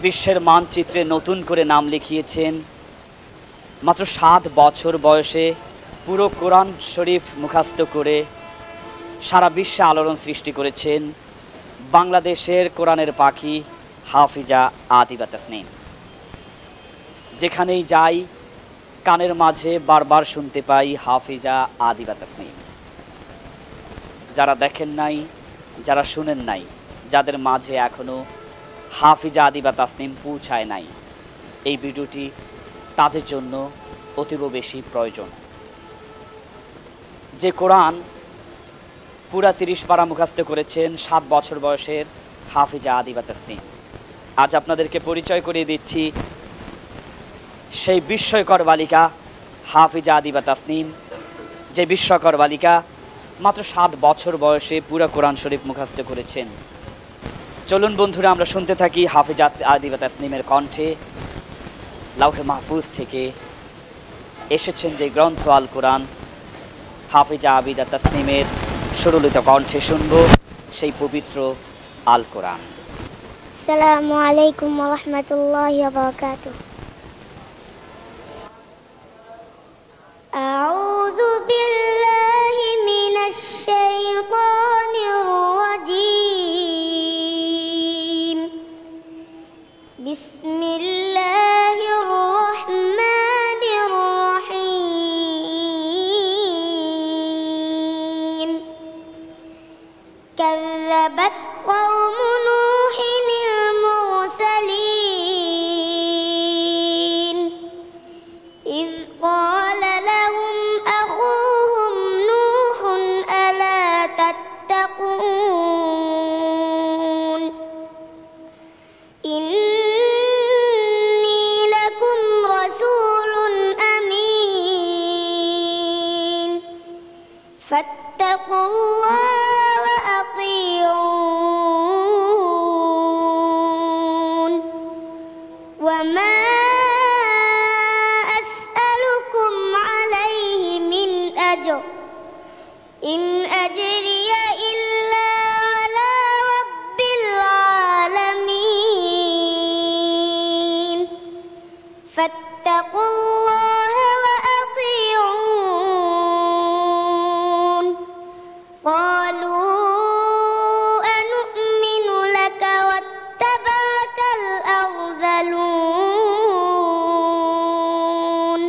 বিশ্বের মানচিত্রে নতুন করে নাম লিখিয়েছেন। মাত্র 7 বছর বয়সে পুরো কোরআন শরীফ মুখস্থ করে সারা বিশ্বে আলোড়ন সৃষ্টি করেছেন বাংলাদেশের কোরআনের পাখি হাফিজা আদিবা তাসনিম। যেখানেই যাই কানের মাঝে বারবার শুনতে পাই হাফিজা আদিবা তাসনিম। যারা দেখেন নাই, যারা শুনেন নাই, যাদের মাঝে এখনো হাফিজা আদিবা তাসনিম পৌঁছায় নাই, এই ভিডিওটি তাদের জন্য অতীব বেশি প্রয়োজন। যে কোরআন পুরা 30 পারা মুখস্থ করেছেন 7 বছর বয়সের হাফিজা আদিবা তাসনিম। আজ আপনাদেরকে পরিচয় করিয়ে দিচ্ছি সেই বিস্ময়কর বালিকা হাফিজা আদিবা তাসনিম, যে বিস্ময়কর বালিকা মাত্র 7 বছর বয়সে পুরা কোরআন শরীফ মুখস্থ করেছেন। চলুন বন্ধুরা, আমরা শুনতে থাকি হাফিজা আদিবা তাসনিমের কণ্ঠে। লাউহে মাহফুজ থেকে এসেছেন যে গ্রন্থ আল কোরআন, হাফিজা আদিবা তাসনিমের সুরলিত কণ্ঠে শুনব সেই পবিত্র আল কোরআন। আসসালামু আলাইকুম ওয়া রাহমাতুল্লাহি ওয়া বারাকাতুহু। আউযু বিল্লাহি মিনাশ শাইতানির রাজীম। বিসমিল্লাহির রাহমানির রাহিম। কাযযাবাত قوم نوح المرسلين إذ قال لهم أخوهم نوح ألا تتقون إني لكم رسول أمين فاتقوا الله وأطيعون وما أسألكم عليه من أجر إن أجري إلا على رب العالمين فاتقوا الله وأطيعون قالوا أنؤمن لك واتبعك الأرذلون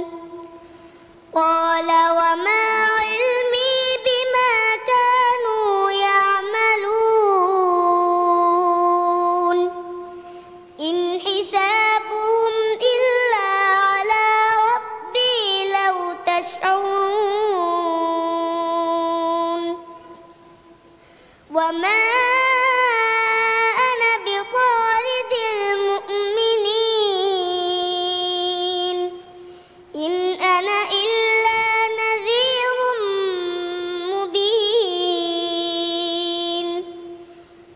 قال وما علمي بما كانوا يعملون إن حسابهم إلا على ربي لو تشعرون وما أنا بطارد المؤمنين إن أنا إلا نذير مبين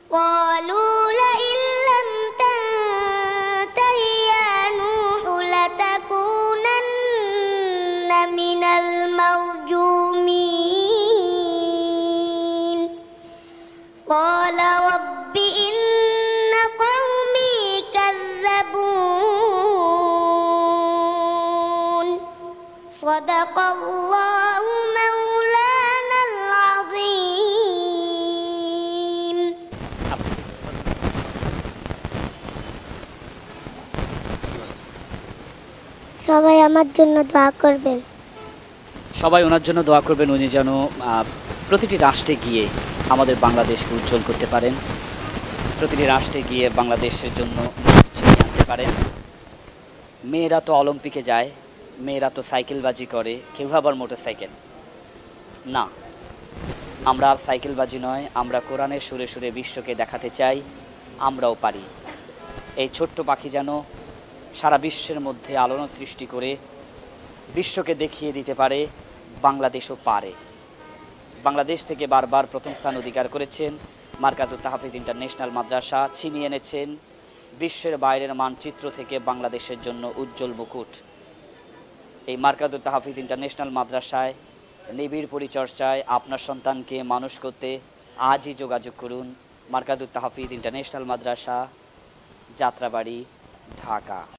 قالوا لئن لم تنته يا نوح لتكونن من المرجومين قال رب إن قومي كذبون صدق الله مولانا العظيم সবাই আমার জন্য দোয়া করবেন। সবাই ওনার জন্য দোয়া করবেন, উনি যেন প্রতিটি রাষ্ট্রে গিয়ে আমাদের বাংলাদেশকে উজ্জ্বল করতে পারেন, প্রতিটি রাষ্ট্রে গিয়ে বাংলাদেশের জন্য ছিনিয়ে আনতে পারেন। মেয়েরা তো অলিম্পিকে যায়, মেয়েরা তো সাইকেলবাজি করে, কেউ আবার মোটরসাইকেল না। আমরা আর সাইকেলবাজি নয়, আমরা কোরআনের সুরে সুরে বিশ্বকে দেখাতে চাই আমরাও পারি। এই ছোট্ট পাখি যেন সারা বিশ্বের মধ্যে আলোড়ন সৃষ্টি করে বিশ্বকে দেখিয়ে দিতে পারে বাংলাদেশও পারে। বাংলাদেশ থেকে বারবার প্রথম স্থান অধিকার করেছেন মার্কাজুত তাহফিজ ইন্টারন্যাশনাল মাদ্রাসা, ছিনিয়ে এনেছেন বিশ্বের বাইরের মানচিত্র থেকে বাংলাদেশের জন্য উজ্জ্বল মুকুট। এই মার্কাজুত তাহফিজ ইন্টারন্যাশনাল মাদ্রাসায় নিবিড় পরিচর্যায় আপনার সন্তানকে মানুষ করতে আজই যোগাযোগ করুন। মার্কাজুত তাহফিজ ইন্টারন্যাশনাল মাদ্রাসা, যাত্রাবাড়ি, ঢাকা।